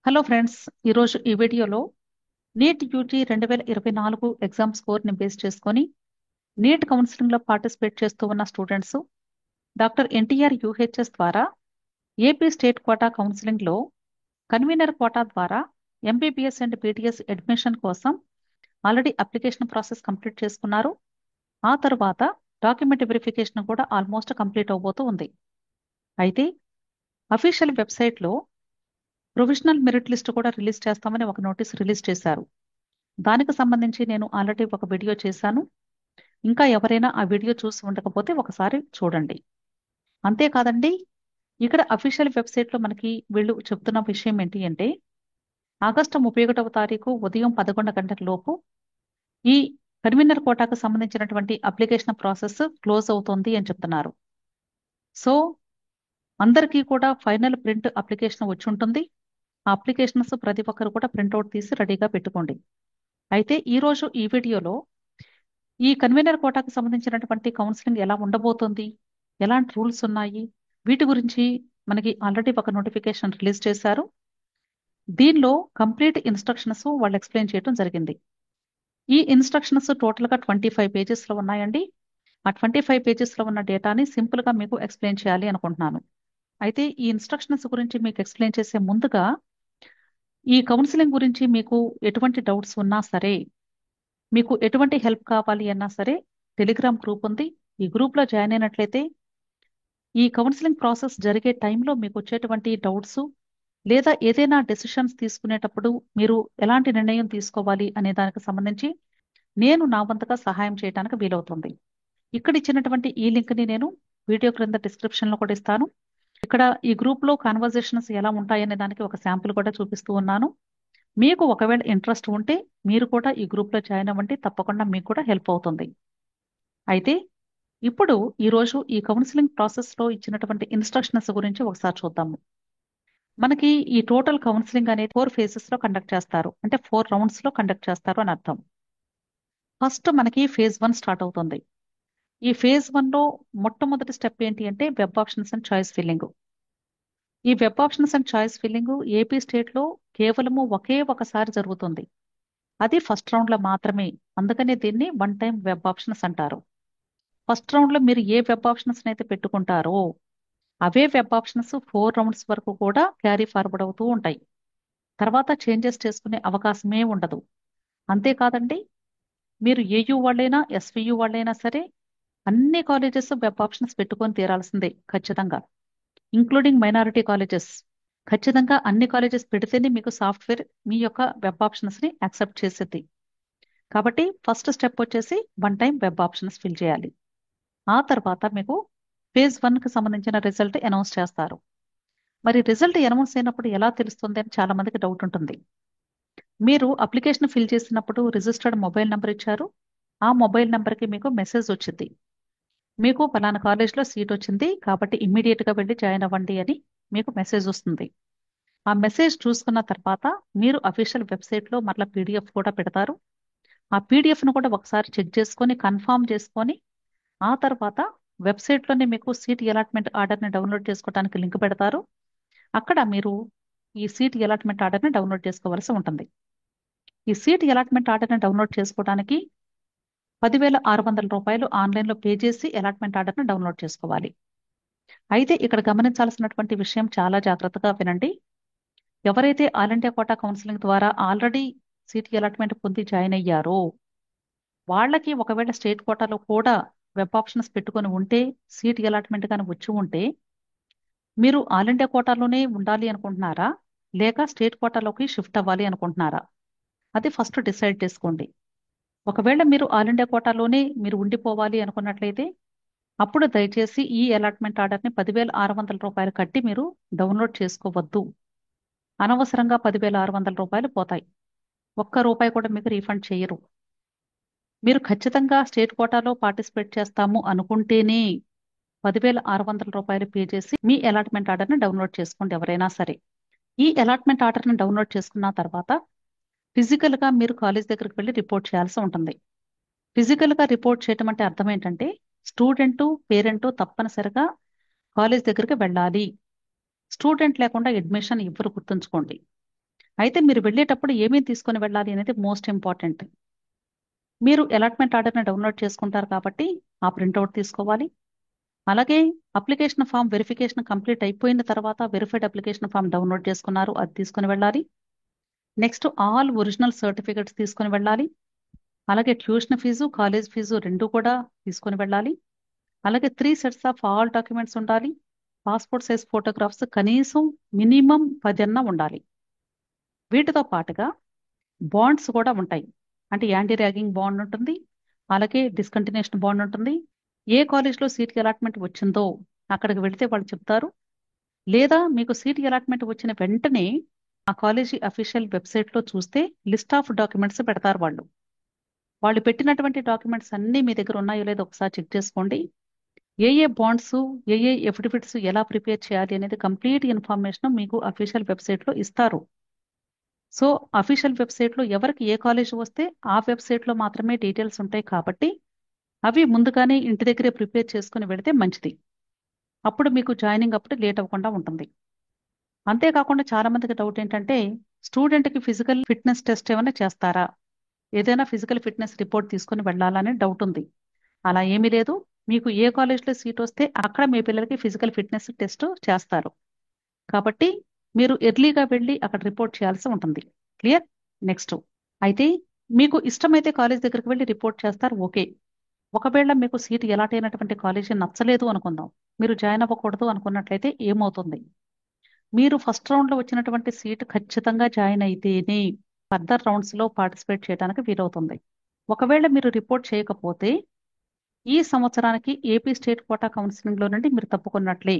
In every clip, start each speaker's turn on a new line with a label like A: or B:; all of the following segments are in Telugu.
A: హలో ఫ్రెండ్స్, ఈరోజు ఈ వీడియోలో నీట్ యూజీ 2024 ఎగ్జామ్ స్కోర్ని బేస్ చేసుకొని నీట్ కౌన్సిలింగ్లో పార్టిసిపేట్ చేస్తూ ఉన్న స్టూడెంట్స్ డాక్టర్ ఎన్టీఆర్ యూహెచ్ఎస్ ద్వారా ఏపీ స్టేట్ కోటా కౌన్సిలింగ్లో కన్వీనర్ కోటా ద్వారా ఎంబీబీఎస్ అండ్ పీటీఎస్ అడ్మిషన్ కోసం ఆల్రెడీ అప్లికేషన్ ప్రాసెస్ కంప్లీట్ చేసుకున్నారు. ఆ తర్వాత డాక్యుమెంట్ వెరిఫికేషన్ కూడా ఆల్మోస్ట్ కంప్లీట్ అవబోతూ ఉంది. అయితే అఫీషియల్ వెబ్సైట్లో ప్రొవిజనల్ మెరిట్ లిస్ట్ కూడా రిలీజ్ చేస్తామని ఒక నోటీస్ రిలీజ్ చేశారు. దానికి సంబంధించి నేను ఆల్రెడీ ఒక వీడియో చేశాను. ఇంకా ఎవరైనా ఆ వీడియో చూసి ఉండకపోతే ఒకసారి చూడండి. అంతేకాదండి, ఇక్కడ అఫీషియల్ వెబ్సైట్లో మనకి వీళ్ళు చెప్తున్న విషయం ఏంటి అంటే ఆగస్టు 31వ తారీఖు ఉదయం 11 గంటల లోపు ఈ కన్వీనర్ కోటాకు సంబంధించినటువంటి అప్లికేషన్ ప్రాసెస్ క్లోజ్ అవుతుంది అని చెప్తున్నారు. సో అందరికీ కూడా ఫైనల్ ప్రింట్ అప్లికేషన్ వచ్చి ఉంటుంది. ఆ అప్లికేషన్స్ ప్రతి ఒక్కరు కూడా ప్రింట్అవుట్ తీసి రెడీగా పెట్టుకోండి. అయితే ఈరోజు ఈ వీడియోలో ఈ కన్వీనర్ కోటాకు సంబంధించినటువంటి కౌన్సిలింగ్ ఎలా ఉండబోతుంది, ఎలాంటి రూల్స్ ఉన్నాయి, వీటి గురించి మనకి ఆల్రెడీ ఒక నోటిఫికేషన్ రిలీజ్ చేశారు. దీనిలో కంప్లీట్ ఇన్స్ట్రక్షన్స్ వాళ్ళు ఎక్స్ప్లెయిన్ చేయడం జరిగింది. ఈ ఇన్స్ట్రక్షన్స్ టోటల్గా 25 పేజెస్లో ఉన్నాయండి. ఆ 25 పేజెస్లో ఉన్న డేటాని సింపుల్గా మీకు ఎక్స్ప్లెయిన్ చేయాలి అనుకుంటున్నాను. అయితే ఈ ఇన్స్ట్రక్షన్స్ గురించి మీకు ఎక్స్ప్లెయిన్ చేసే ముందుగా ఈ కౌన్సిలింగ్ గురించి మీకు ఎటువంటి డౌట్స్ ఉన్నా సరే, మీకు ఎటువంటి హెల్ప్ కావాలి అన్నా సరే టెలిగ్రామ్ గ్రూప్ ఉంది. ఈ గ్రూప్లో జాయిన్ అయినట్లయితే ఈ కౌన్సిలింగ్ ప్రాసెస్ జరిగే టైంలో మీకు వచ్చేటువంటి డౌట్స్ లేదా ఏదైనా డెసిషన్స్ తీసుకునేటప్పుడు మీరు ఎలాంటి నిర్ణయం తీసుకోవాలి అనే దానికి సంబంధించి నేను నా వంతుగా సహాయం చేయడానికి వీలవుతుంది. ఇక్కడ ఇచ్చినటువంటి ఈ లింక్ని నేను వీడియో క్రింద డిస్క్రిప్షన్లో కూడా ఇస్తాను. ఇక్కడ ఈ గ్రూప్లో కాన్వర్జేషన్స్ ఎలా ఉంటాయనే దానికి ఒక శాంపుల్ కూడా చూపిస్తూ ఉన్నాను. మీకు ఒకవేళ ఇంట్రెస్ట్ ఉంటే మీరు కూడా ఈ గ్రూప్లో జాయిన్ అవ్వండి, తప్పకుండా మీకు కూడా హెల్ప్ అవుతుంది. అయితే ఇప్పుడు ఈరోజు ఈ కౌన్సిలింగ్ ప్రాసెస్లో ఇచ్చినటువంటి ఇన్స్ట్రక్షన్స్ గురించి ఒకసారి చూద్దాము. మనకి ఈ టోటల్ కౌన్సిలింగ్ అనేది 4 phases లో కండక్ట్ చేస్తారు, అంటే 4 rounds లో కండక్ట్ చేస్తారు అని అర్థం. ఫస్ట్ మనకి phase 1 స్టార్ట్ అవుతుంది. ఈ phase 1లో మొట్టమొదటి స్టెప్ ఏంటి అంటే web options and choice filling. ఈ web options and choice filling AP స్టేట్లో కేవలము ఒకే ఒకసారి జరుగుతుంది. అది ఫస్ట్ రౌండ్లో మాత్రమే. అందుకనే దీన్ని వన్ టైం వెబ్ ఆప్షన్స్ అంటారు. ఫస్ట్ రౌండ్లో మీరు ఏ వెబ్ ఆప్షన్స్ అయితే పెట్టుకుంటారో అవే వెబ్ ఆప్షన్స్ 4 rounds వరకు కూడా క్యారీ ఫార్వర్డ్ అవుతూ ఉంటాయి. తర్వాత చేంజెస్ చేసుకునే అవకాశమే ఉండదు. అంతేకాదండి, మీరు ఏయూ వాళ్ళైనా ఎస్వియు వాళ్ళైనా సరే అన్ని కాలేజెస్ వెబ్ ఆప్షన్స్ పెట్టుకొని తీరాల్సిందే ఖచ్చితంగా, ఇంక్లూడింగ్ మైనారిటీ కాలేజెస్. ఖచ్చితంగా అన్ని కాలేజెస్ పెడితేనే మీకు సాఫ్ట్వేర్ మీ యొక్క వెబ్ ఆప్షన్స్ని యాక్సెప్ట్ చేసేది. కాబట్టి ఫస్ట్ స్టెప్ వచ్చేసి one time web options fill చేయాలి. ఆ తర్వాత మీకు phase 1కి సంబంధించిన రిజల్ట్ అనౌన్స్ చేస్తారు. మరి రిజల్ట్ అనౌన్స్ అయినప్పుడు ఎలా తెలుస్తుంది అని చాలా మందికి డౌట్ ఉంటుంది. మీరు అప్లికేషన్ ఫిల్ చేసినప్పుడు రిజిస్టర్డ్ మొబైల్ నెంబర్ ఇచ్చారు. ఆ మొబైల్ నెంబర్కి మీకు మెసేజ్ వచ్చింది, మీకు పలానా కాలేజ్లో సీట్ వచ్చింది కాబట్టి ఇమ్మీడియట్గా వెళ్ళి జాయిన్ అవ్వండి అని మీకు మెసేజ్ వస్తుంది. ఆ మెసేజ్ చూసుకున్న తర్వాత మీరు అఫీషియల్ వెబ్సైట్లో మరలా పీడిఎఫ్ కూడా పెడతారు. ఆ పీడిఎఫ్ను కూడా ఒకసారి చెక్ చేసుకొని కన్ఫర్మ్ చేసుకొని ఆ తర్వాత వెబ్సైట్లోనే మీకు సీట్ అలాట్మెంట్ ఆర్డర్ని డౌన్లోడ్ చేసుకోవడానికి లింక్ పెడతారు. అక్కడ మీరు ఈ సీట్ అలాట్మెంట్ ఆర్డర్ని డౌన్లోడ్ చేసుకోవాల్సి ఉంటుంది. ఈ సీట్ అలాట్మెంట్ ఆర్డర్ని డౌన్లోడ్ చేసుకోవడానికి 10,600 రూపాయలు ఆన్లైన్లో పే చేసి అలాట్మెంట్ ఆర్డర్ని డౌన్లోడ్ చేసుకోవాలి. అయితే ఇక్కడ గమనించాల్సినటువంటి విషయం చాలా జాగ్రత్తగా వినండి. ఎవరైతే ఆల్ ఇండియా కోటా కౌన్సిలింగ్ ద్వారా ఆల్రెడీ సీట్ అలాట్మెంట్ పొంది జాయిన్ అయ్యారో వాళ్ళకి ఒకవేళ స్టేట్ కోటాలో కూడా వెబ్ ఆప్షన్స్ పెట్టుకొని ఉంటే, సీట్ అలాట్మెంట్ కానీ వచ్చి ఉంటే మీరు ఆల్ ఇండియా కోటాలోనే ఉండాలి అనుకుంటున్నారా లేక స్టేట్ కోటాలోకి షిఫ్ట్ అవ్వాలి అనుకుంటున్నారా, అది ఫస్ట్ డిసైడ్ చేసుకోండి. ఒకవేళ మీరు ఆల్ ఇండియా కోటాలోనే మీరు ఉండిపోవాలి అనుకున్నట్లయితే అప్పుడు దయచేసి ఈ అలాట్మెంట్ ఆర్డర్ని 10,600 రూపాయలు కట్టి మీరు డౌన్లోడ్ చేసుకోవద్దు. అనవసరంగా 10,600 రూపాయలు పోతాయి. ఒక్క రూపాయి కూడా మీకు రీఫండ్ చేయరు. మీరు ఖచ్చితంగా స్టేట్ కోటాలో పార్టిసిపేట్ చేస్తాము అనుకుంటేనే 10,600 రూపాయలు పే చేసి మీ అలాట్మెంట్ ఆర్డర్ని డౌన్లోడ్ చేసుకోండి ఎవరైనా సరే. ఈ అలాట్మెంట్ ఆర్డర్ని డౌన్లోడ్ చేసుకున్న తర్వాత ఫిజికల్గా మీరు కాలేజ్ దగ్గరికి వెళ్ళి రిపోర్ట్ చేయాల్సి ఉంటుంది. ఫిజికల్గా రిపోర్ట్ చేయటం అంటే అర్థం ఏంటంటే స్టూడెంట్ పేరెంట్ తప్పనిసరిగా కాలేజ్ దగ్గరికి వెళ్ళాలి. స్టూడెంట్ లేకుండా అడ్మిషన్ ఇవ్వరు, గుర్తుంచుకోండి. అయితే మీరు వెళ్ళేటప్పుడు ఏమేమి తీసుకొని వెళ్ళాలి అనేది మోస్ట్ ఇంపార్టెంట్. మీరు అలాట్మెంట్ ఆర్డర్ని డౌన్లోడ్ చేసుకుంటారు కాబట్టి ఆ ప్రింట్అవుట్ తీసుకోవాలి. అలాగే అప్లికేషన్ ఫామ్ వెరిఫికేషన్ కంప్లీట్ అయిపోయిన తర్వాత వెరిఫైడ్ అప్లికేషన్ ఫామ్ డౌన్లోడ్ చేసుకున్నారు, అది తీసుకొని వెళ్ళాలి. నెక్స్ట్ ఆల్ ఒరిజినల్ సర్టిఫికెట్స్ తీసుకొని వెళ్ళాలి. అలాగే ట్యూషన్ ఫీజు, కాలేజ్ ఫీజు రెండు కూడా తీసుకొని వెళ్ళాలి. అలాగే 3 సెట్స్ ఆఫ్ ఆల్ డాక్యుమెంట్స్ ఉండాలి. పాస్పోర్ట్ సైజ్ ఫోటోగ్రాఫ్స్ కనీసం మినిమం 10 అన్నా ఉండాలి. వీటితో పాటుగా బాండ్స్ కూడా ఉంటాయి. అంటే యాంటీ ర్యాగింగ్ బాండ్ ఉంటుంది, అలాగే డిస్కంటిన్యూషన్ బాండ్ ఉంటుంది. ఏ కాలేజ్లో సీట్ అలాట్మెంట్ వచ్చిందో అక్కడికి వెళితే వాళ్ళు చెప్తారు. లేదా మీకు సీట్ అలాట్మెంట్ వచ్చిన వెంటనే ఆ కాలేజీ అఫీషియల్ వెబ్సైట్లో చూస్తే లిస్ట్ ఆఫ్ డాక్యుమెంట్స్ పెడతారు వాళ్ళు. వాళ్ళు పెట్టినటువంటి డాక్యుమెంట్స్ అన్నీ మీ దగ్గర ఉన్నాయో లేదో ఒకసారి చెక్ చేసుకోండి. ఏ ఏ బాండ్స్, ఏ ఏ ఎఫిడవిట్స్ ఎలా ప్రిపేర్ చేయాలి అనేది కంప్లీట్ ఇన్ఫర్మేషన్ మీకు అఫీషియల్ వెబ్సైట్లో ఇస్తారు. సో అఫీషియల్ వెబ్సైట్లో ఎవరికి ఏ కాలేజ్ వస్తే ఆ వెబ్సైట్లో మాత్రమే డీటెయిల్స్ ఉంటాయి కాబట్టి అవి ముందుగానే ఇంటి దగ్గరే ప్రిపేర్ చేసుకుని వెళితే మంచిది. అప్పుడు మీకు జాయినింగ్ అప్పుడు లేట్ అవ్వకుండా ఉంటుంది. అంతేకాకుండా చాలా మందికి డౌట్ ఏంటంటే స్టూడెంట్కి ఫిజికల్ ఫిట్నెస్ టెస్ట్ ఏమైనా చేస్తారా, ఏదైనా ఫిజికల్ ఫిట్నెస్ రిపోర్ట్ తీసుకుని వెళ్ళాలనే డౌట్ ఉంది. అలా ఏమీ లేదు. మీకు ఏ కాలేజ్లో సీట్ వస్తే అక్కడ మీ పిల్లలకి ఫిజికల్ ఫిట్నెస్ టెస్ట్ చేస్తారు. కాబట్టి మీరు ఎర్లీగా వెళ్ళి అక్కడ రిపోర్ట్ చేయాల్సి ఉంటుంది. క్లియర్? నెక్స్ట్ అయితే మీకు ఇష్టమైతే కాలేజ్ దగ్గరికి వెళ్ళి రిపోర్ట్ చేస్తారు, ఓకే. ఒకవేళ మీకు సీట్ అలాట్ అయినటువంటి కాలేజీ నచ్చలేదు అనుకుందాం, మీరు జాయిన్ అవ్వకూడదు అనుకున్నట్లయితే ఏమవుతుంది? మీరు ఫస్ట్ రౌండ్లో వచ్చినటువంటి సీట్ ఖచ్చితంగా జాయిన్ అయితేనే ఫర్దర్ రౌండ్స్లో పార్టిసిపేట్ చేయడానికి వీలవుతుంది. ఒకవేళ మీరు రిపోర్ట్ చేయకపోతే ఈ సంవత్సరానికి ఏపీ స్టేట్ కోటా కౌన్సిలింగ్లో నుండి మీరు తప్పుకున్నట్లే.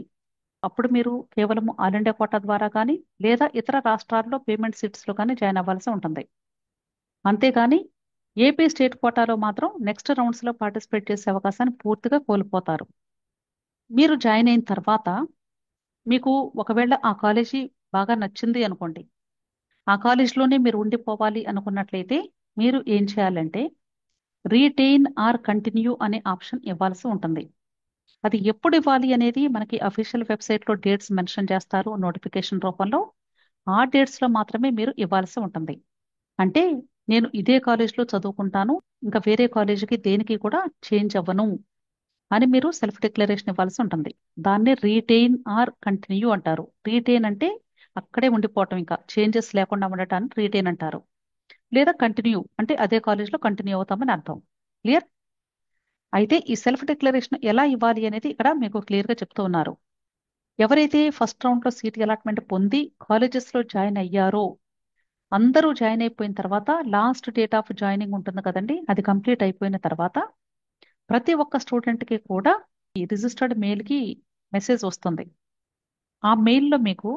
A: అప్పుడు మీరు కేవలం ఆల్ ఇండియా కోటా ద్వారా కానీ లేదా ఇతర రాష్ట్రాల్లో పేమెంట్ సీట్స్లో కానీ జాయిన్ అవ్వాల్సి ఉంటుంది. అంతేగాని ఏపీ స్టేట్ కోటాలో మాత్రం నెక్స్ట్ రౌండ్స్లో పార్టిసిపేట్ చేసే అవకాశాన్ని పూర్తిగా కోల్పోతారు. మీరు జాయిన్ అయిన తర్వాత మీకు ఒకవేళ ఆ కాలేజీ బాగా నచ్చింది అనుకోండి, ఆ కాలేజ్లోనే మీరు ఉండిపోవాలి అనుకున్నట్లయితే మీరు ఏం చేయాలంటే రీటెయిన్ ఆర్ కంటిన్యూ అనే ఆప్షన్ ఇవ్వాల్సి ఉంటుంది. అది ఎప్పుడు ఇవ్వాలి అనేది మనకి అఫీషియల్ వెబ్సైట్లో డేట్స్ మెన్షన్ చేస్తారు నోటిఫికేషన్ రూపంలో. ఆ డేట్స్లో మాత్రమే మీరు ఇవ్వాల్సి ఉంటుంది. అంటే నేను ఇదే కాలేజ్లో చదువుకుంటాను, ఇంకా వేరే కాలేజీకి దేనికి కూడా చేంజ్ అవ్వను అని మీరు సెల్ఫ్ డిక్లరేషన్ ఇవ్వాల్సి ఉంటుంది. దాన్ని రీటెయిన్ ఆర్ కంటిన్యూ అంటారు. రీటెయిన్ అంటే అక్కడే ఉండిపోవటం, ఇంకా చేంజెస్ లేకుండా ఉండటాన్ని రీటెయిన్ అంటారు. లేదా కంటిన్యూ అంటే అదే కాలేజ్లో కంటిన్యూ అవుతామని అర్థం. క్లియర్? అయితే ఈ సెల్ఫ్ డిక్లరేషన్ ఎలా ఇవ్వాలి అనేది ఇక్కడ మీకు క్లియర్గా చెప్తూ ఉన్నారు. ఎవరైతే ఫస్ట్ రౌండ్లో సీట్ అలాట్మెంట్ పొంది కాలేజెస్లో జాయిన్ అయ్యారో అందరూ జాయిన్ అయిపోయిన తర్వాత లాస్ట్ డేట్ ఆఫ్ జాయినింగ్ ఉంటుంది కదండి, అది కంప్లీట్ అయిపోయిన తర్వాత ప్రతి ఒక్క స్టూడెంట్కి కూడా ఈ రిజిస్టర్డ్ మెయిల్కి మెసేజ్ వస్తుంది. ఆ మెయిల్లో మీకు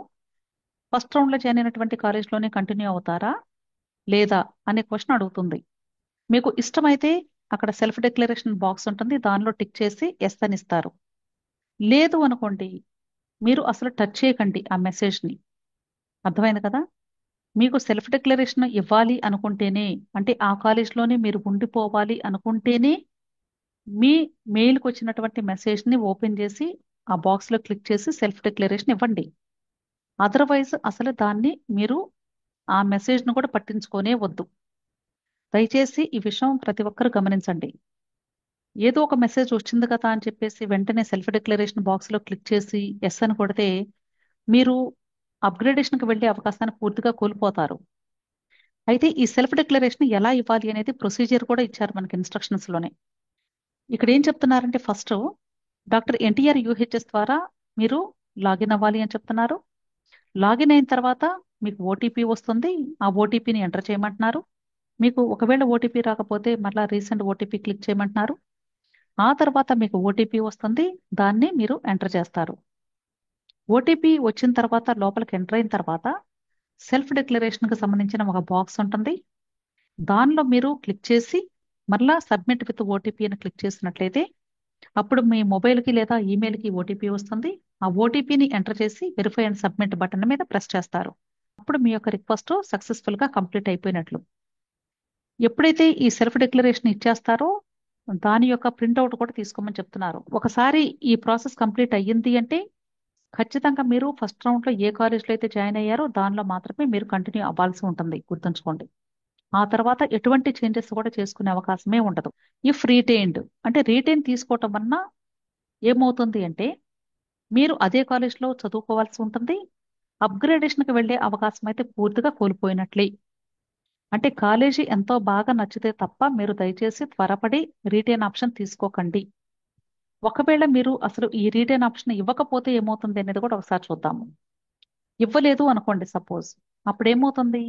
A: ఫస్ట్ రౌండ్లో జాయిన్ అయినటువంటి కాలేజ్లోనే కంటిన్యూ అవుతారా లేదా అనే క్వశ్చన్ అడుగుతుంది. మీకు ఇష్టమైతే అక్కడ సెల్ఫ్ డిక్లరేషన్ బాక్స్ ఉంటుంది, దానిలో టిక్ చేసి ఎస్ అని ఇస్తారు. లేదు అనుకోండి, మీరు అసలు టచ్ చేయకండి ఆ మెసేజ్ని. అర్థమైంది కదా? మీకు సెల్ఫ్ డిక్లరేషన్ ఇవ్వాలి అనుకుంటేనే, అంటే ఆ కాలేజ్లోనే మీరు ఉండిపోవాలి అనుకుంటేనే మీ మెయిల్కి వచ్చినటువంటి మెసేజ్ని ఓపెన్ చేసి ఆ బాక్స్లో క్లిక్ చేసి సెల్ఫ్ డిక్లరేషన్ ఇవ్వండి. అదర్వైజ్ అసలు దాన్ని మీరు ఆ మెసేజ్ను కూడా పట్టించుకోనే వద్దు. దయచేసి ఈ విషయం ప్రతి ఒక్కరు గమనించండి. ఏదో ఒక మెసేజ్ వచ్చింది కదా అని చెప్పేసి వెంటనే సెల్ఫ్ డిక్లరేషన్ బాక్స్లో క్లిక్ చేసి ఎస్ అని కొడితే మీరు అప్గ్రేడేషన్కి వెళ్ళే అవకాశాన్ని పూర్తిగా కోల్పోతారు. అయితే ఈ సెల్ఫ్ డిక్లరేషన్ ఎలా ఇవ్వాలి అనేది ప్రొసీజర్ కూడా ఇచ్చారు మనకి ఇన్స్ట్రక్షన్స్లోనే. ఇక్కడ ఏం చెప్తున్నారంటే ఫస్ట్ డాక్టర్ ఎన్టీఆర్ యూహెచ్ఎస్ ద్వారా మీరు లాగిన్ అవ్వాలి అని చెప్తున్నారు. లాగిన్ అయిన తర్వాత మీకు ఓటీపీ వస్తుంది, ఆ ఓటీపీని ఎంటర్ చేయమంటున్నారు. మీకు ఒకవేళ ఓటీపీ రాకపోతే మళ్ళీ రీసెంట్ ఓటీపీ క్లిక్ చేయమంటున్నారు. ఆ తర్వాత మీకు ఓటీపీ వస్తుంది, దాన్ని మీరు ఎంటర్ చేస్తారు. ఓటీపీ వచ్చిన తర్వాత లోపలికి ఎంటర్ అయిన తర్వాత సెల్ఫ్ డిక్లరేషన్కి సంబంధించిన ఒక బాక్స్ ఉంటుంది, దానిలో మీరు క్లిక్ చేసి మరలా సబ్మిట్ విత్ ఓటీపీ అని క్లిక్ చేసినట్లయితే అప్పుడు మీ మొబైల్కి లేదా ఈమెయిల్కి ఓటీపీ వస్తుంది. ఆ ఓటీపీని ఎంటర్ చేసి వెరిఫై అండ్ సబ్మిట్ బటన్ మీద ప్రెస్ చేస్తారు. అప్పుడు మీ యొక్క రిక్వెస్ట్ సక్సెస్ఫుల్గా కంప్లీట్ అయిపోయినట్లు. ఎప్పుడైతే ఈ సెల్ఫ్ డిక్లరేషన్ ఇచ్చేస్తారో దాని యొక్క ప్రింట్అవుట్ కూడా తీసుకోమని చెప్తున్నారు. ఒకసారి ఈ ప్రాసెస్ కంప్లీట్ అయ్యింది అంటే ఖచ్చితంగా మీరు ఫస్ట్ రౌండ్లో ఏ కాలేజ్లో అయితే జాయిన్ అయ్యారో దానిలో మాత్రమే మీరు కంటిన్యూ అవ్వాల్సి ఉంటుంది, గుర్తుంచుకోండి. ఆ తర్వాత ఎటువంటి చేంజెస్ కూడా చేసుకునే అవకాశమే ఉండదు. ఇఫ్ రీటైన్డ్ అంటే రీటైన్ తీసుకోవటం వలన ఏమవుతుంది అంటే మీరు అదే కాలేజ్లో చదువుకోవాల్సి ఉంటుంది. అప్గ్రేడేషన్కి వెళ్ళే అవకాశం అయితే పూర్తిగా కోల్పోయినట్లే. అంటే కాలేజీ ఎంతో బాగా నచ్చితే తప్ప మీరు దయచేసి త్వరపడి రీటైన్ ఆప్షన్ తీసుకోకండి. ఒకవేళ మీరు అసలు ఈ రీటైన్ ఆప్షన్ ఇవ్వకపోతే ఏమవుతుంది అనేది కూడా ఒకసారి చూద్దాము. ఇవ్వలేదు అనుకోండి సపోజ్, అప్పుడు ఏమవుతుంది,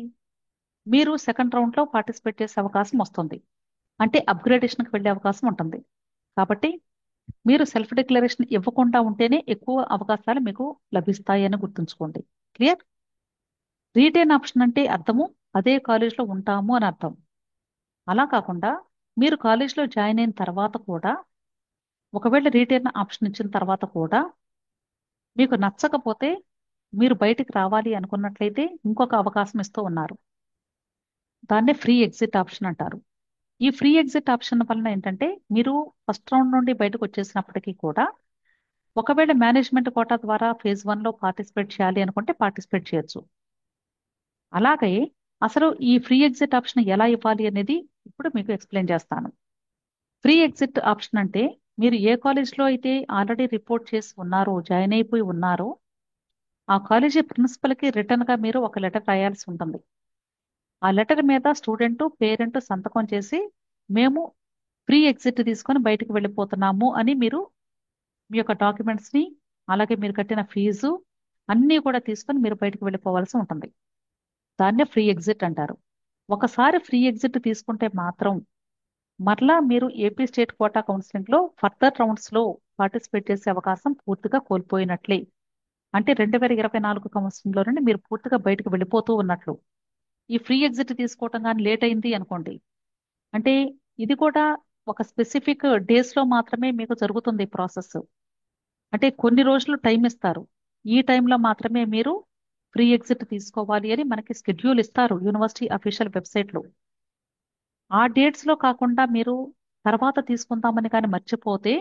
A: మీరు సెకండ్ రౌండ్లో పార్టిసిపేట్ చేసే అవకాశం వస్తుంది. అంటే అప్గ్రేడేషన్కి వెళ్ళే అవకాశం ఉంటుంది. కాబట్టి మీరు సెల్ఫ్ డిక్లరేషన్ ఇవ్వకుండా ఉంటేనే ఎక్కువ అవకాశాలు మీకు లభిస్తాయి అని గుర్తుంచుకోండి. క్లియర్? రీటైన్ ఆప్షన్ అంటే అర్థము అదే కాలేజ్లో ఉంటాము అని అర్థం. అలా కాకుండా మీరు కాలేజ్లో జాయిన్ అయిన తర్వాత కూడా ఒకవేళ రీటైన్ ఆప్షన్ ఇచ్చిన తర్వాత కూడా మీకు నచ్చకపోతే మీరు బయటికి రావాలి అనుకున్నట్లయితే ఇంకొక అవకాశం ఇస్తూ ఉన్నారు. దాన్నే ఫ్రీ ఎగ్జిట్ ఆప్షన్ అంటారు. ఈ ఫ్రీ ఎగ్జిట్ ఆప్షన్ వలన ఏంటంటే మీరు ఫస్ట్ రౌండ్ నుండి బయటకు వచ్చేసినప్పటికీ కూడా ఒకవేళ మేనేజ్మెంట్ కోటా ద్వారా ఫేజ్ 1లో పార్టిసిపేట్ చేయాలి అనుకుంటే పార్టిసిపేట్ చేయొచ్చు. అలాగే అసలు ఈ ఫ్రీ ఎగ్జిట్ ఆప్షన్ ఎలా ఇవ్వాలి అనేది ఇప్పుడు మీకు ఎక్స్ప్లెయిన్ చేస్తాను. ఫ్రీ ఎగ్జిట్ ఆప్షన్ అంటే మీరు ఏ కాలేజ్లో అయితే ఆల్రెడీ రిపోర్ట్ చేసి ఉన్నారో, జాయిన్ అయిపోయి ఉన్నారో, ఆ కాలేజీ ప్రిన్సిపల్కి రిటర్న్గా మీరు ఒక లెటర్ రాయాల్సి ఉంటుంది. ఆ లెటర్ మీద స్టూడెంట్ పేరెంట్ సంతకం చేసి మేము ఫ్రీ ఎగ్జిట్ తీసుకొని బయటకు వెళ్ళిపోతున్నాము అని మీరు మీ యొక్క డాక్యుమెంట్స్ని అలాగే మీరు కట్టిన ఫీజు అన్నీ కూడా తీసుకొని మీరు బయటకు వెళ్ళిపోవాల్సి ఉంటుంది. దాన్నే ఫ్రీ ఎగ్జిట్ అంటారు. ఒకసారి ఫ్రీ ఎగ్జిట్ తీసుకుంటే మాత్రం మరలా మీరు ఏపీ స్టేట్ కోటా కౌన్సిలింగ్లో ఫర్దర్ రౌండ్స్లో పార్టిసిపేట్ చేసే అవకాశం పూర్తిగా కోల్పోయినట్లే. అంటే 2024 కౌన్సిలింగ్లో నుండి మీరు పూర్తిగా బయటకు వెళ్ళిపోతూ ఉన్నట్లు. ఈ ఫ్రీ ఎగ్జిట్ తీసుకోవటం కానీ లేట్ అయింది అనుకోండి, అంటే ఇది కూడా ఒక స్పెసిఫిక్ డేస్లో మాత్రమే మీకు జరుగుతుంది ఈ ప్రాసెస్. అంటే కొన్ని రోజులు టైం ఇస్తారు. ఈ టైంలో మాత్రమే మీరు ఫ్రీ ఎగ్జిట్ తీసుకోవాలి అని మనకి షెడ్యూల్ ఇస్తారు యూనివర్సిటీ అఫీషియల్ వెబ్సైట్లో. ఆ డేట్స్లో కాకుండా మీరు తర్వాత తీసుకుందామని కానీ మర్చిపోతే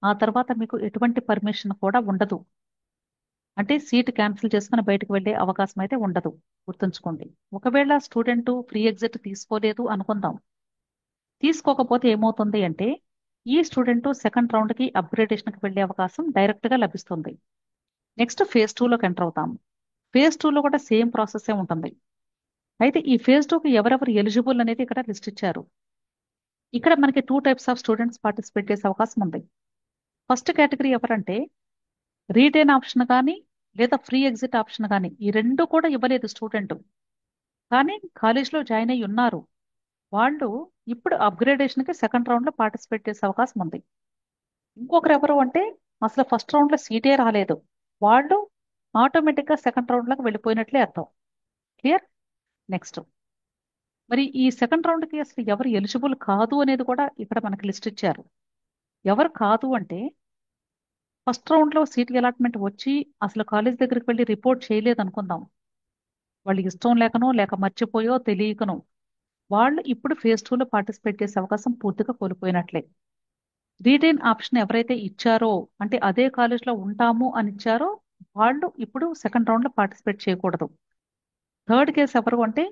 A: ఆ తర్వాత మీకు ఎటువంటి పర్మిషన్ కూడా ఉండదు. అంటే సీట్ క్యాన్సిల్ చేసుకుని బయటకు వెళ్ళే అవకాశం అయితే ఉండదు, గుర్తుంచుకోండి. ఒకవేళ స్టూడెంట్ ఫ్రీ ఎగ్జిట్ తీసుకోలేదు అనుకుందాం, తీసుకోకపోతే ఏమవుతుంది అంటే ఈ స్టూడెంట్ సెకండ్ రౌండ్కి అప్గ్రేడేషన్కి వెళ్ళే అవకాశం డైరెక్ట్గా లభిస్తుంది. నెక్స్ట్ ఫేజ్ 2లోకి ఎంటర్ అవుతాము. ఫేజ్ 2లో కూడా సేమ్ ప్రాసెస్ ఉంటుంది. అయితే ఈ ఫేజ్ 2కి ఎవరెవరు ఎలిజిబుల్ అనేది ఇక్కడ లిస్ట్ ఇచ్చారు. ఇక్కడ మనకి 2 టైప్స్ ఆఫ్ స్టూడెంట్స్ పార్టిసిపేట్ చేసే అవకాశం ఉంది. ఫస్ట్ కేటగిరీ ఎవరంటే రీటైన్ ఆప్షన్ కానీ లేదా ఫ్రీ ఎగ్జిట్ ఆప్షన్ కానీ ఈ రెండు కూడా ఇవ్వలేదు స్టూడెంట్, కానీ కాలేజ్లో జాయిన్ అయ్యి ఉన్నారు. వాళ్ళు ఇప్పుడు అప్గ్రేడేషన్కి సెకండ్ రౌండ్లో పార్టిసిపేట్ చేసే అవకాశం ఉంది. ఇంకొకరు ఎవరు అంటే అసలు ఫస్ట్ రౌండ్లో సీటే రాలేదు, వాళ్ళు ఆటోమేటిక్గా సెకండ్ రౌండ్లోకి వెళ్ళిపోయినట్లే అర్థం. క్లియర్? నెక్స్ట్ మరి ఈ సెకండ్ రౌండ్కి అసలు ఎవరు ఎలిజిబుల్ కాదు అనేది కూడా ఇక్కడ మనకి లిస్ట్ ఇచ్చారు. ఎవరు కాదు అంటే ఫస్ట్ రౌండ్లో సీట్ అలాట్మెంట్ వచ్చి అసలు కాలేజ్ దగ్గరికి వెళ్ళి రిపోర్ట్ చేయలేదు అనుకుందాం, వాళ్ళు ఇష్టం లేకనో లేక మర్చిపోయో తెలియకనో వాళ్ళు ఇప్పుడు ఫేజ్ 2లో పార్టిసిపేట్ చేసే అవకాశం పూర్తిగా కోల్పోయినట్లే. రీటైన్ ఆప్షన్ ఎవరైతే ఇచ్చారో అంటే అదే కాలేజ్లో ఉంటాము అని ఇచ్చారో వాళ్ళు ఇప్పుడు సెకండ్ రౌండ్లో పార్టిసిపేట్ చేయకూడదు. థర్డ్ కేసు ఎవరు అంటే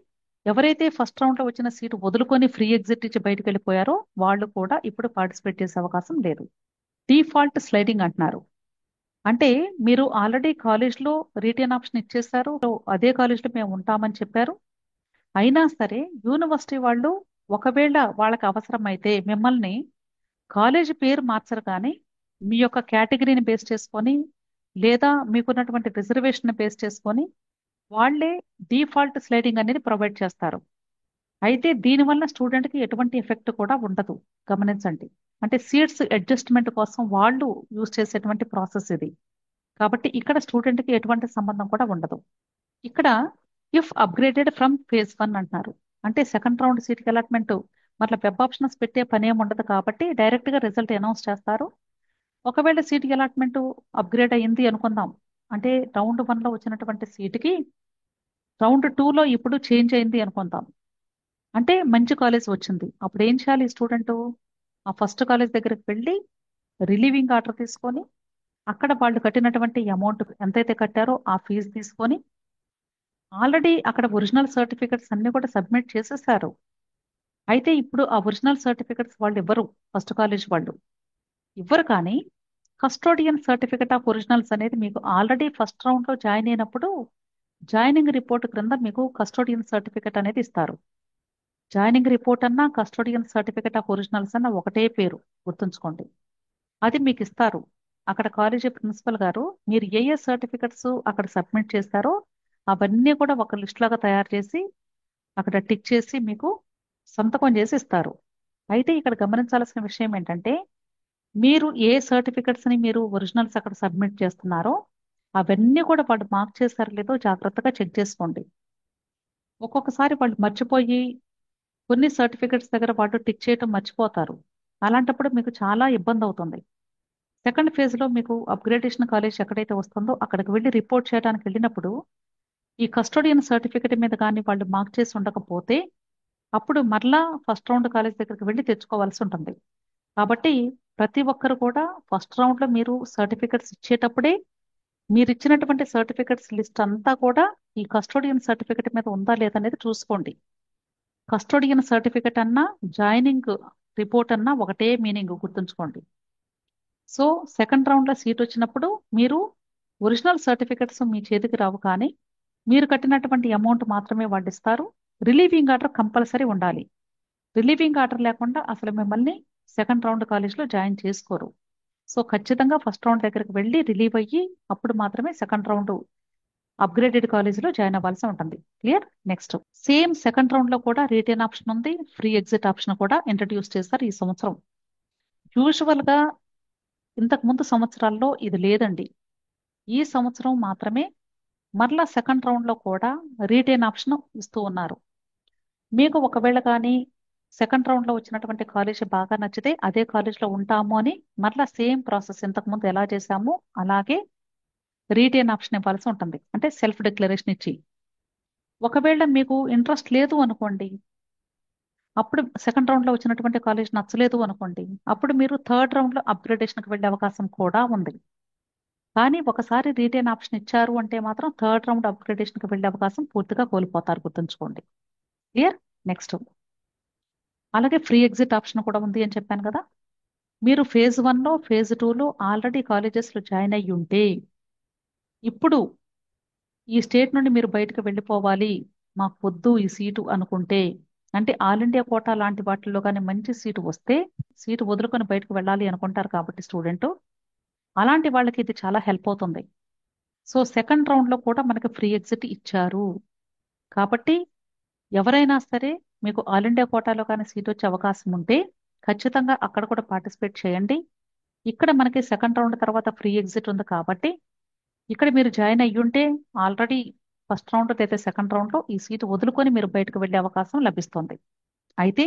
A: ఎవరైతే ఫస్ట్ రౌండ్లో వచ్చిన సీటు వదులుకొని ఫ్రీ ఎగ్జిట్ ఇచ్చి బయటకు వెళ్ళిపోయారో వాళ్ళు కూడా ఇప్పుడు పార్టిసిపేట్ చేసే అవకాశం లేదు. డిఫాల్ట్ స్లైడింగ్ అంటున్నారు. అంటే మీరు ఆల్రెడీ కాలేజ్లో రీటైన్ ఆప్షన్ ఇచ్చేసారు, అదే కాలేజ్లో మేము ఉంటామని చెప్పారు. అయినా సరే యూనివర్సిటీ వాళ్ళు ఒకవేళ వాళ్ళకి అవసరమైతే మిమ్మల్ని కాలేజీ పేరు మార్చరు కానీ మీ యొక్క కేటగిరీని బేస్ చేసుకొని లేదా మీకున్నటువంటి రిజర్వేషన్ బేస్ చేసుకొని వాళ్ళే డిఫాల్ట్ స్లైడింగ్ అనేది ప్రొవైడ్ చేస్తారు. అయితే దీనివల్ల స్టూడెంట్కి ఎటువంటి ఎఫెక్ట్ కూడా ఉండదు, గమనించండి. అంటే సీట్స్ అడ్జస్ట్మెంట్ కోసం వాళ్ళు యూజ్ చేసేటువంటి ప్రాసెస్ ఇది. కాబట్టి ఇక్కడ స్టూడెంట్కి ఎటువంటి సంబంధం కూడా ఉండదు. ఇక్కడ ఇఫ్ అప్గ్రేడెడ్ ఫ్రమ్ ఫేజ్ 1 అంటున్నారు. అంటే సెకండ్ రౌండ్ సీట్కి అలాట్మెంట్ మళ్ళీ వెబ్ ఆప్షన్స్ పెట్టే పని ఏమి ఉండదు కాబట్టి డైరెక్ట్గా రిజల్ట్ అనౌన్స్ చేస్తారు. ఒకవేళ సీట్కి అలాట్మెంట్ అప్గ్రేడ్ అయ్యింది అనుకుందాం, అంటే రౌండ్ 1లో వచ్చినటువంటి సీటుకి రౌండ్ 2లో ఇప్పుడు చేంజ్ అయింది అనుకుందాం, అంటే మంచి కాలేజ్ వచ్చింది. అప్పుడు ఏం చేయాలి స్టూడెంట్? ఆ ఫస్ట్ కాలేజ్ దగ్గరికి వెళ్ళి రిలీవింగ్ ఆర్డర్ తీసుకొని అక్కడ వాళ్ళు కట్టినటువంటి అమౌంట్ ఎంతైతే కట్టారో ఆ ఫీజు తీసుకొని ఆల్రెడీ అక్కడ ఒరిజినల్ సర్టిఫికెట్స్ అన్ని కూడా సబ్మిట్ చేసేసారు. అయితే ఇప్పుడు ఆ ఒరిజినల్ సర్టిఫికెట్స్ వాళ్ళు ఇవ్వరు, ఫస్ట్ కాలేజ్ వాళ్ళు ఇవ్వరు. కానీ కస్టోడియన్ సర్టిఫికెట్ ఆఫ్ ఒరిజినల్స్ అనేది మీకు ఆల్రెడీ ఫస్ట్ రౌండ్ లో జాయిన్ అయినప్పుడు జాయినింగ్ రిపోర్ట్ క్రింద మీకు కస్టోడియన్ సర్టిఫికెట్ అనేది ఇస్తారు. జాయినింగ్ రిపోర్ట్ అన్నా కస్టోడియన్ సర్టిఫికెట్ ఆఫ్ ఒరిజినల్స్ అన్న ఒకటే పేరు, గుర్తుంచుకోండి. అది మీకు ఇస్తారు. అక్కడ కాలేజీ ప్రిన్సిపల్ గారు మీరు ఏ ఏ సర్టిఫికెట్స్ అక్కడ సబ్మిట్ చేస్తారో అవన్నీ కూడా ఒక లిస్ట్ లాగా తయారు చేసి అక్కడ టిక్ చేసి మీకు సంతకం చేసి ఇస్తారు. అయితే ఇక్కడ గమనించాల్సిన విషయం ఏంటంటే మీరు ఏ సర్టిఫికెట్స్ ని మీరు ఒరిజినల్స్ అక్కడ సబ్మిట్ చేస్తున్నారో అవన్నీ కూడా వాళ్ళు మార్క్ చేశారో లేదో జాగ్రత్తగా చెక్ చేసుకోండి. ఒక్కొక్కసారి వాళ్ళు మర్చిపోయి కొన్ని సర్టిఫికెట్స్ దగ్గర వాళ్ళు టిక్ చేయటం మర్చిపోతారు. అలాంటప్పుడు మీకు చాలా ఇబ్బంది అవుతుంది. సెకండ్ ఫేజ్ లో మీకు అప్గ్రేడేషన్ కాలేజ్ ఎక్కడైతే వస్తుందో అక్కడికి వెళ్ళి రిపోర్ట్ చేయడానికి వెళ్ళినప్పుడు ఈ కస్టోడియన్ సర్టిఫికెట్ మీద కానీ వాళ్ళు మార్క్ చేసి ఉండకపోతే అప్పుడు మరలా ఫస్ట్ రౌండ్ కాలేజ్ దగ్గరికి వెళ్ళి తెచ్చుకోవాల్సి ఉంటుంది. కాబట్టి ప్రతి ఒక్కరు కూడా ఫస్ట్ రౌండ్ లో మీరు సర్టిఫికెట్స్ ఇచ్చేటప్పుడే మీరు ఇచ్చినటువంటి సర్టిఫికెట్స్ లిస్ట్ అంతా కూడా ఈ కస్టోడియన్ సర్టిఫికెట్ మీద ఉందా లేదనేది చూసుకోండి. కస్టోడియన్ సర్టిఫికెట్ అన్నా జాయినింగ్ రిపోర్ట్ అన్నా ఒకటే మీనింగ్, గుర్తుంచుకోండి. సో సెకండ్ రౌండ్ లో సీట్ వచ్చినప్పుడు మీరు ఒరిజినల్ సర్టిఫికెట్స్ మీ చేతికి రావు, కానీ మీరు కట్టినటువంటి అమౌంట్ మాత్రమే వాళ్ళు ఇస్తారు. రిలీవింగ్ ఆర్డర్ కంపల్సరీ ఉండాలి. రిలీవింగ్ ఆర్డర్ లేకుండా అసలు మిమ్మల్ని సెకండ్ రౌండ్ కాలేజ్లో జాయిన్ చేసుకోరు. సో ఖచ్చితంగా ఫస్ట్ రౌండ్ దగ్గరికి వెళ్ళి రిలీవ్ అయ్యి అప్పుడు మాత్రమే సెకండ్ రౌండ్ అప్గ్రేడెడ్ కాలేజీలో జాయిన్ అవ్వాల్సి ఉంటుంది. Clear? Next same second round లో కూడా రీటైన్ ఆప్షన్ ఉంది, ఫ్రీ ఎగ్జిట్ ఆప్షన్ కూడా ఇంట్రడ్యూస్ చేస్తారు ఈ సంవత్సరం. యూజువల్ గా ఇంతకు ముందు సంవత్సరాల్లో ఇది లేదండి. ఈ సంవత్సరం మాత్రమే మరలా సెకండ్ రౌండ్ లో కూడా రీటైన్ ఆప్షన్ ఇస్తూ ఉన్నారు. మీకు ఒకవేళ కానీ సెకండ్ రౌండ్ లో వచ్చినటువంటి కాలేజ్ బాగా నచ్చితే అదే కాలేజ్ లో ఉంటాము అని మరలా సేమ్ ప్రాసెస్ ఇంతకు ముందు ఎలా చేశామో అలాగే రీటైన్ ఆప్షన్ ఇవ్వాల్సి ఉంటుంది. అంటే సెల్ఫ్ డిక్లరేషన్ ఇచ్చి. ఒకవేళ మీకు ఇంట్రెస్ట్ లేదు అనుకోండి, అప్పుడు సెకండ్ రౌండ్ లో వచ్చినటువంటి కాలేజ్ నచ్చలేదు అనుకోండి, అప్పుడు మీరు థర్డ్ రౌండ్ లో అప్గ్రేడేషన్ కి వెళ్ళే అవకాశం కూడా ఉంది. కానీ ఒకసారి రీటైన్ ఆప్షన్ ఇచ్చారు అంటే మాత్రం థర్డ్ రౌండ్ అప్గ్రేడేషన్ కి వెళ్ళే అవకాశం పూర్తిగా కోల్పోతారు, గుర్తుంచుకోండి. క్లియర్? నెక్స్ట్ అలాగే ఫ్రీ ఎగ్జిట్ ఆప్షన్ కూడా ఉంది అని చెప్పాను కదా. మీరు ఫేజ్ 1లో ఫేజ్ 2లో ఆల్రెడీ కాలేజెస్లో జాయిన్ అయ్యి ఉంటే ఇప్పుడు ఈ స్టేట్ నుండి మీరు బయటకు వెళ్ళిపోవాలి, మాకు వద్దు ఈ సీటు అనుకుంటే, అంటే ఆల్ ఇండియా కోటా లాంటి వాటిల్లో కానీ మంచి సీటు వస్తే సీటు వదులుకొని బయటకు వెళ్ళాలి అనుకుంటారు కాబట్టి స్టూడెంట్, అలాంటి వాళ్ళకి ఇది చాలా హెల్ప్ అవుతుంది. సో సెకండ్ రౌండ్లో కూడా మనకి ఫ్రీ ఎగ్జిట్ ఇచ్చారు కాబట్టి ఎవరైనా సరే మీకు ఆల్ ఇండియా కోటాలో కానీ సీట్ వచ్చే అవకాశం ఉంటే ఖచ్చితంగా అక్కడ కూడా పార్టిసిపేట్ చేయండి. ఇక్కడ మనకి సెకండ్ రౌండ్ తర్వాత ఫ్రీ ఎగ్జిట్ ఉంది కాబట్టి ఇక్కడ మీరు జాయిన్ అయ్యుంటే ఆల్రెడీ ఫస్ట్ రౌండ్ లేదా సెకండ్ రౌండ్లో ఈ సీటు వదులుకొని మీరు బయటకు వెళ్ళే అవకాశం లభిస్తుంది. అయితే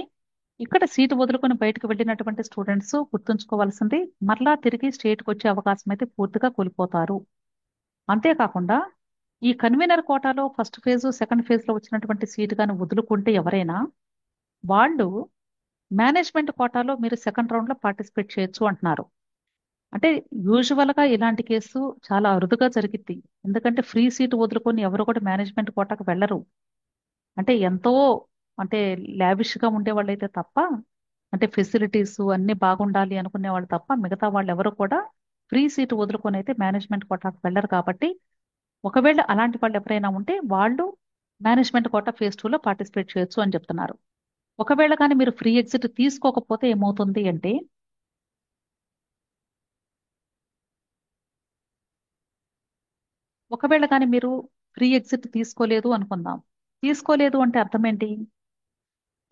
A: ఇక్కడ సీటు వదులుకొని బయటకు వెళ్ళినటువంటి స్టూడెంట్స్ గుర్తుంచుకోవాల్సింది మరలా తిరిగి స్టేట్కి వచ్చే అవకాశం అయితే పూర్తిగా కోల్పోతారు. అంతేకాకుండా ఈ కన్వీనర్ కోటాలో ఫస్ట్ ఫేజ్ సెకండ్ ఫేజ్ లో వచ్చినటువంటి సీటు కానీ వదులుకుంటే ఎవరైనా వాళ్ళు మేనేజ్మెంట్ కోటాలో మీరు సెకండ్ రౌండ్ లో పార్టిసిపేట్ చేయొచ్చు అంటున్నారు. అంటే యూజువల్ గా ఇలాంటి కేసు చాలా అరుదుగా జరిగిద్ది. ఎందుకంటే ఫ్రీ సీటు వదులుకొని ఎవరు కూడా మేనేజ్మెంట్ కోటాకు వెళ్ళరు. అంటే ఎంతో అంటే లావిష్ గా ఉండే వాళ్ళైతే తప్ప, అంటే ఫెసిలిటీస్ అన్ని బాగుండాలి అనుకునే వాళ్ళు తప్ప మిగతా వాళ్ళు ఎవరు కూడా ఫ్రీ సీటు వదులుకొని అయితే మేనేజ్మెంట్ కోటాకు వెళ్ళరు. కాబట్టి ఒకవేళ అలాంటి వాళ్ళు ఎవరైనా ఉంటే వాళ్ళు మేనేజ్మెంట్ కోటా ఫేజ్ 2లో పార్టిసిపేట్ చేయొచ్చు అని చెప్తున్నారు. ఒకవేళ కానీ మీరు ఫ్రీ ఎగ్జిట్ తీసుకోకపోతే ఏమవుతుంది అంటే ఒకవేళ కానీ మీరు ఫ్రీ ఎగ్జిట్ తీసుకోలేదు అనుకుందాం. తీసుకోలేదు అంటే అర్థం ఏంటి?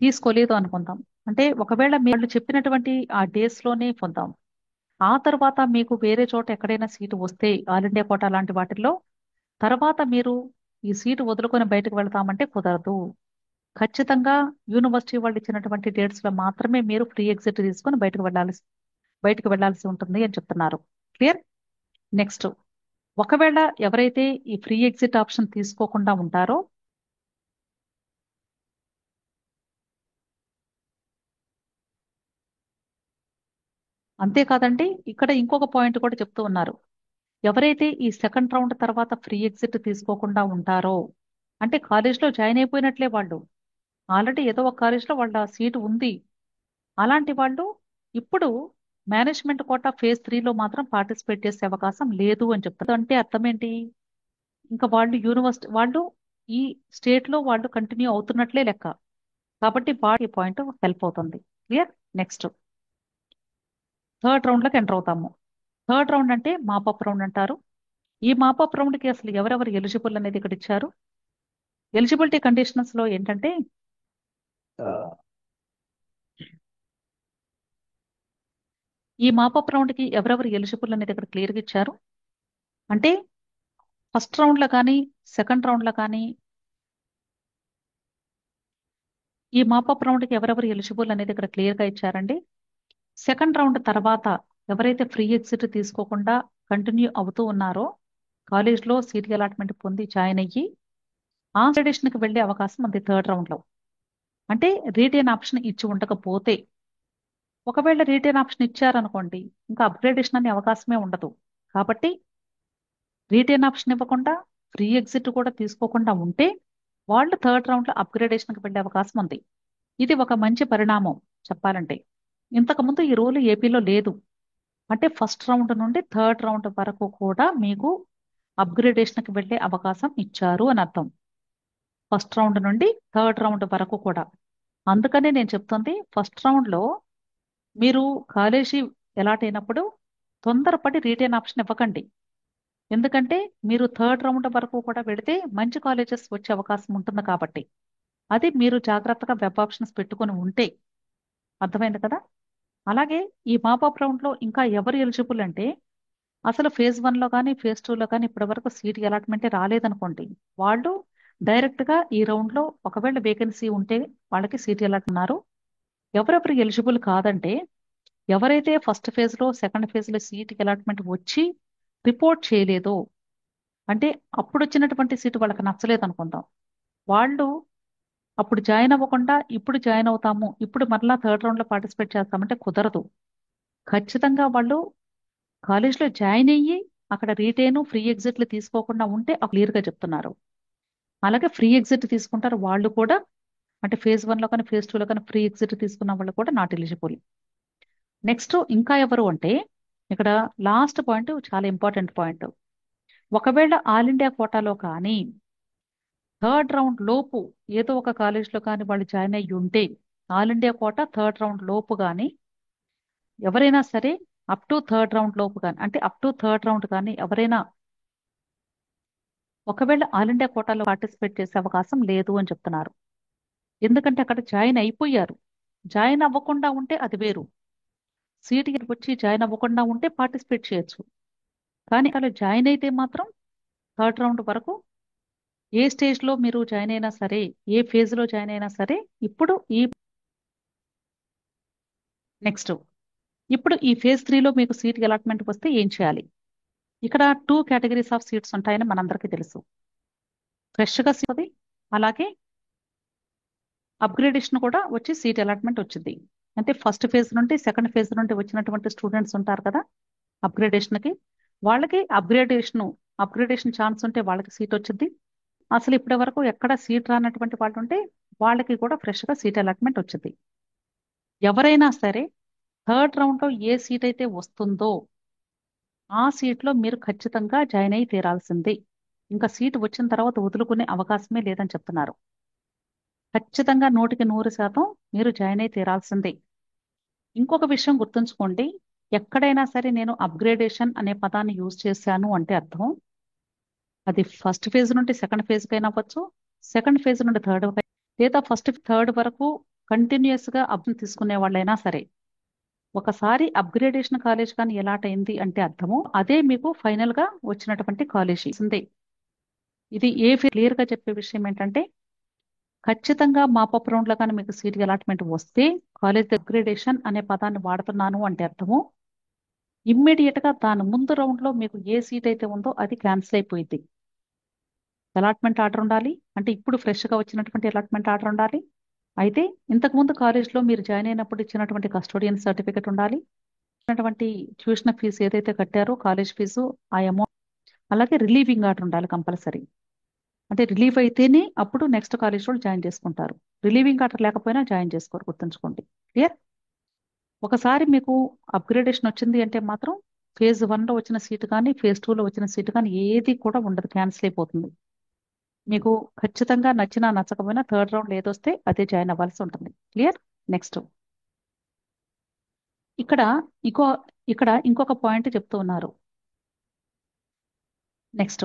A: తీసుకోలేదు అనుకుందాం అంటే ఒకవేళ మీరు చెప్పినటువంటి ఆ డేస్ లోనే పొందాం, ఆ తర్వాత మీకు వేరే చోట ఎక్కడైనా సీటు వస్తే ఆల్ ఇండియా కోటా లాంటి వాటిల్లో తర్వాత మీరు ఈ సీటు వదులుకొని బయటకు వెళ్తామంటే కుదరదు. ఖచ్చితంగా యూనివర్సిటీ వాళ్ళు ఇచ్చినటువంటి డేట్స్ లో మాత్రమే మీరు ఫ్రీ ఎగ్జిట్ తీసుకొని బయటకు వెళ్లాల్సి ఉంటుంది అని చెప్తున్నారు. క్లియర్? నెక్స్ట్ ఒకవేళ ఎవరైతే ఈ ఫ్రీ ఎగ్జిట్ ఆప్షన్ తీసుకోకుండా ఉంటారో అంతేకాదండి, ఇక్కడ ఇంకొక పాయింట్ కూడా చెప్తూ ఉన్నారు. ఎవరైతే ఈ సెకండ్ రౌండ్ తర్వాత ఫ్రీ ఎగ్జిట్ తీసుకోకుండా ఉంటారో, అంటే కాలేజ్లో జాయిన్ అయిపోయినట్లే వాళ్ళు, ఆల్రెడీ ఏదో ఒక కాలేజ్లో వాళ్ళ సీటు ఉంది, అలాంటి వాళ్ళు ఇప్పుడు మేనేజ్మెంట్ కోటా ఫేజ్ 3లో మాత్రం పార్టిసిపేట్ చేసే అవకాశం లేదు అని చెప్తారు. అంటే అర్థం ఏంటి? ఇంకా వాళ్ళు యూనివర్సిటీ వాళ్ళు ఈ స్టేట్ లో వాళ్ళు కంటిన్యూ అవుతున్నట్లే లెక్క. కాబట్టి వాటి పాయింట్ హెల్ప్ అవుతుంది. క్లియర్? నెక్స్ట్ థర్డ్ రౌండ్ లోకి ఎంటర్ అవుతాము. థర్డ్ రౌండ్ అంటే మాపప్ రౌండ్ అంటారు. ఈ మాపప్ రౌండ్ కి అసలు ఎవరెవరు ఎలిజిబుల్ అనేది ఇక్కడ ఇచ్చారు. ఎలిజిబిలిటీ కండిషన్స్ లో ఏంటంటే ఈ మాపప్ రౌండ్ కి ఎవరెవరు ఎలిజిబుల్ అనేది ఇక్కడ క్లియర్ గా ఇచ్చారు. అంటే ఫస్ట్ రౌండ్ లో కానీ సెకండ్ రౌండ్ లో కానీ ఈ మాపప్ రౌండ్ కి ఎవరెవరు ఎలిజిబుల్ అనేది ఇక్కడ క్లియర్ గా ఇచ్చారండి. సెకండ్ రౌండ్ తర్వాత ఎవరైతే ఫ్రీ ఎగ్జిట్ తీసుకోకుండా కంటిన్యూ అవుతూ ఉన్నారో, కాలేజ్లో సీట్ అలాట్మెంట్ పొంది జాయిన్ అయ్యి ఆ కి వెళ్ళే అవకాశం ఉంది థర్డ్ రౌండ్ లో. అంటే రీటైన్ ఆప్షన్ ఇచ్చి ఉండకపోతే, ఒకవేళ రీటైన్ ఆప్షన్ ఇచ్చారనుకోండి, ఇంకా అప్గ్రేడేషన్ అనే అవకాశమే ఉండదు. కాబట్టి రీటైన్ ఆప్షన్ ఇవ్వకుండా ఫ్రీ ఎగ్జిట్ కూడా తీసుకోకుండా ఉంటే వాళ్ళు థర్డ్ రౌండ్ లో అప్గ్రేడేషన్కి వెళ్ళే అవకాశం ఉంది. ఇది ఒక మంచి పరిణామం చెప్పాలంటే. ఇంతకుముందు ఈ రూల్ ఏపీలో లేదు. అంటే ఫస్ట్ రౌండ్ నుండి థర్డ్ రౌండ్ వరకు కూడా మీకు అప్గ్రేడేషన్కి వెళ్ళే అవకాశం ఇచ్చారు అని అర్థం. ఫస్ట్ రౌండ్ నుండి థర్డ్ రౌండ్ వరకు కూడా. అందుకనే నేను చెప్తుంది, ఫస్ట్ రౌండ్లో మీరు కాలేజీ అలాట్ అయినప్పుడు తొందరపడి రీటైన్ ఆప్షన్ ఇవ్వకండి. ఎందుకంటే మీరు థర్డ్ రౌండ్ వరకు కూడా వెళితే మంచి కాలేజెస్ వచ్చే అవకాశం ఉంటుంది కాబట్టి. అది మీరు జాగ్రత్తగా వెబ్ ఆప్షన్స్ పెట్టుకొని ఉంటే. అర్థమైంది కదా? అలాగే ఈ మాపప్ రౌండ్లో ఇంకా ఎవరు ఎలిజిబుల్ అంటే, అసలు ఫేజ్ 1లో కానీ ఫేజ్ 2లో కానీ ఇప్పటి వరకు సీట్ అలాట్మెంటే రాలేదనుకోండి, వాళ్ళు డైరెక్ట్గా ఈ రౌండ్లో ఒకవేళ వేకెన్సీ ఉంటే వాళ్ళకి సీట్ అలాట్ ఉన్నారు. ఎవరెవరు ఎలిజిబుల్ కాదంటే, ఎవరైతే ఫస్ట్ ఫేజ్లో సెకండ్ ఫేజ్లో సీట్ అలాట్మెంట్ వచ్చి రిపోర్ట్ చేయలేదో, అంటే అప్పుడు వచ్చినటువంటి సీటు వాళ్ళకి నచ్చలేదు అనుకుందాం, వాళ్ళు అప్పుడు జాయిన్ అవ్వకుండా ఇప్పుడు జాయిన్ అవుతాము, ఇప్పుడు మరలా థర్డ్ రౌండ్లో పార్టిసిపేట్ చేస్తామంటే కుదరదు. ఖచ్చితంగా వాళ్ళు కాలేజ్లో జాయిన్ అయ్యి అక్కడ రీటైన్ ఫ్రీ ఎగ్జిట్లు తీసుకోకుండా ఉంటే క్లియర్గా చెప్తున్నారు. అలాగే ఫ్రీ ఎగ్జిట్ తీసుకుంటారు వాళ్ళు కూడా, అంటే ఫేజ్ 1లో కానీ ఫేజ్ 2లో కానీ ఫ్రీ ఎగ్జిట్ తీసుకున్న వాళ్ళు కూడా నాట్ ఎలిజిబుల్. నెక్స్ట్ ఇంకా ఎవరు అంటే, ఇక్కడ లాస్ట్ పాయింట్ చాలా ఇంపార్టెంట్ పాయింట్. ఒకవేళ ఆల్ ఇండియా కోటాలో కానీ థర్డ్ రౌండ్ లోపు ఏదో ఒక కాలేజ్లో కానీ వాళ్ళు జాయిన్ అయ్యి ఉంటే, all India quota third round లోపు కానీ ఎవరైనా సరే అప్ టు థర్డ్ రౌండ్ లోపు కానీ, అంటే అప్ టు థర్డ్ రౌండ్ కానీ ఎవరైనా ఒకవేళ ఆల్ ఇండియా కోటాలో పార్టిసిపేట్ చేసే అవకాశం లేదు అని చెప్తున్నారు. ఎందుకంటే అక్కడ జాయిన్ అయిపోయారు. జాయిన్ అవ్వకుండా ఉంటే అది వేరు. సీటుకి వచ్చి జాయిన్ అవ్వకుండా ఉంటే పార్టిసిపేట్ చేయొచ్చు. కానీ అలా జాయిన్ అయితే మాత్రం థర్డ్ రౌండ్ వరకు ఏ స్టేజ్లో మీరు జాయిన్ అయినా సరే, ఏ ఫేజ్లో జాయిన్ అయినా సరే, ఇప్పుడు ఈ ఫేజ్ 3లో మీకు సీట్ అలాట్మెంట్ వస్తే ఏం చేయాలి? ఇక్కడ 2 కేటగిరీస్ ఆఫ్ సీట్స్ ఉంటాయని మనందరికీ తెలుసు. ఫ్రెష్గా సీట్, అలాగే అప్గ్రేడేషన్ కూడా వచ్చి సీట్ అలాట్మెంట్ వచ్చింది. అంటే ఫస్ట్ ఫేజ్ నుండి సెకండ్ ఫేజ్ నుండి వచ్చినటువంటి స్టూడెంట్స్ ఉంటారు కదా అప్గ్రేడేషన్కి, వాళ్ళకి అప్గ్రేడేషన్ ఛాన్స్ ఉంటే వాళ్ళకి సీట్ వచ్చింది. అసలు ఇప్పటి వరకు ఎక్కడ సీట్ రానటువంటి వాళ్ళు ఉంటే వాళ్ళకి కూడా ఫ్రెష్గా సీట్ అలాట్మెంట్ వచ్చింది. ఎవరైనా సరే థర్డ్ రౌండ్లో ఏ సీట్ అయితే వస్తుందో ఆ సీట్లో మీరు ఖచ్చితంగా జాయిన్ అయి తీరాల్సిందే. ఇంకా సీట్ వచ్చిన తర్వాత వదులుకునే అవకాశమే లేదని చెప్తున్నారు. ఖచ్చితంగా 100% మీరు జాయిన్ అయి తీరాల్సిందే. ఇంకొక విషయం గుర్తుంచుకోండి, ఎక్కడైనా సరే నేను అప్గ్రేడేషన్ అనే పదాన్ని యూజ్ చేశాను అంటే అర్థం, అది ఫస్ట్ ఫేజ్ నుండి సెకండ్ ఫేజ్కి అయినా అవ్వచ్చు, సెకండ్ ఫేజ్ నుండి థర్డ్, లేదా ఫస్ట్ థర్డ్ వరకు కంటిన్యూస్గా తీసుకునే వాళ్ళైనా సరే, ఒకసారి అప్గ్రేడేషన్ కాలేజ్ కానీ ఎలాట్ అయింది అంటే అర్థము అదే మీకు ఫైనల్ గా వచ్చినటువంటి కాలేజ్. ఇది క్లియర్ గా చెప్పే విషయం ఏంటంటే, ఖచ్చితంగా మాపప్ రౌండ్ లో కానీ మీకు సీట్ అలాట్మెంట్ వస్తే కాలేజ్ అప్గ్రేడేషన్ అనే పదాన్ని వాడుతున్నాను అంటే అర్థము ఇమ్మీడియట్ గా దాని ముందు రౌండ్ లో మీకు ఏ సీట్ అయితే ఉందో అది క్యాన్సిల్ అయిపోయింది. అలాట్మెంట్ ఆర్డర్ ఉండాలి, అంటే ఇప్పుడు ఫ్రెష్ గా వచ్చినటువంటి అలాట్మెంట్ ఆర్డర్ ఉండాలి. అయితే ఇంతకుముందు కాలేజ్లో మీరు జాయిన్ అయినప్పుడు ఇచ్చినటువంటి కస్టోడియన్ సర్టిఫికెట్ ఉండాలి. ట్యూషన్ ఫీజు ఏదైతే కట్టారో కాలేజ్ ఫీజు ఆ అమౌంట్ అలాగే రిలీవింగ్ ఆర్డర్ ఉండాలి కంపల్సరీ. అంటే రిలీవ్ అయితేనే అప్పుడు నెక్స్ట్ కాలేజ్లో జాయిన్ చేసుకుంటారు. రిలీవింగ్ ఆర్డర్ లేకపోయినా జాయిన్ చేసుకోరు, గుర్తుంచుకోండి. క్లియర్? ఒకసారి మీకు అప్గ్రేడేషన్ వచ్చింది అంటే మాత్రం ఫేజ్ 1లో వచ్చిన సీటు కానీ ఫేజ్ 2లో వచ్చిన సీటు కానీ ఏది కూడా ఉండదు, క్యాన్సిల్ అయిపోతుంది. మీకు ఖచ్చితంగా నచ్చినా నచ్చకపోయినా థర్డ్ రౌండ్ ఏదొస్తే అదే జాయిన్ అవ్వాల్సి ఉంటుంది. క్లియర్? నెక్స్ట్ ఇక్కడ ఇంకో ఇక్కడ ఇంకొక పాయింట్ చెప్తూ ఉన్నారు. నెక్స్ట్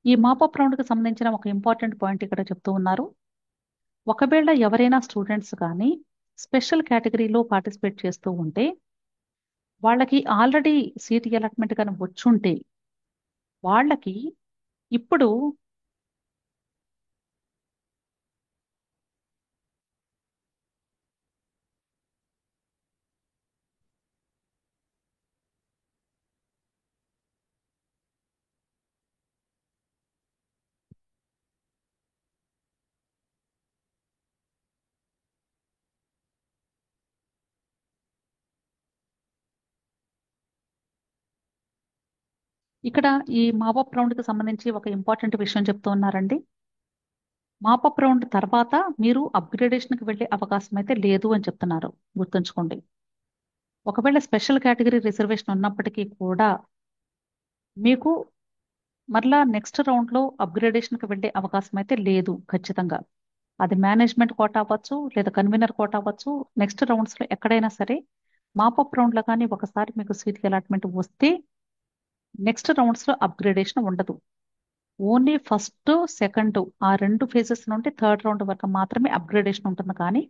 A: ఈ మాపప్ రౌండ్కి సంబంధించిన ఒక ఇంపార్టెంట్ పాయింట్ ఇక్కడ చెప్తూ ఉన్నారు. ఒకవేళ ఎవరైనా స్టూడెంట్స్ కానీ స్పెషల్ కేటగిరీలో పార్టిసిపేట్ చేస్తూ ఉంటే వాళ్ళకి ఆల్రెడీ సీట్ అలాట్మెంట్ కానీ వచ్చుంటే వాళ్ళకి ఇప్పుడు ఇక్కడ ఈ మాపప్ రౌండ్కి సంబంధించి ఒక ఇంపార్టెంట్ విషయం చెప్తూ ఉన్నారండి. మాపప్ రౌండ్ తర్వాత మీరు అప్గ్రేడేషన్కి వెళ్ళే అవకాశం అయితే లేదు అని చెప్తున్నారు, గుర్తుంచుకోండి. ఒకవేళ స్పెషల్ కేటగిరీ రిజర్వేషన్ ఉన్నప్పటికీ కూడా మీకు మరలా నెక్స్ట్ రౌండ్లో అప్గ్రేడేషన్కి వెళ్ళే అవకాశం అయితే లేదు ఖచ్చితంగా. అది మేనేజ్మెంట్ కోట అవ్వచ్చు లేదా కన్వీనర్ కోట అవ్వచ్చు. నెక్స్ట్ రౌండ్స్లో ఎక్కడైనా సరే మాపప్ రౌండ్లో కానీ ఒకసారి మీకు సీట్ అలాట్మెంట్ వస్తే నెక్స్ట్ రౌండ్స్లో అప్గ్రేడేషన్ ఉండదు. ఓన్లీ ఫస్ట్ సెకండ్ ఆ రెండు ఫేజెస్ నుండి థర్డ్ రౌండ్ వరకు మాత్రమే అప్గ్రేడేషన్ ఉంటుంది. కానీ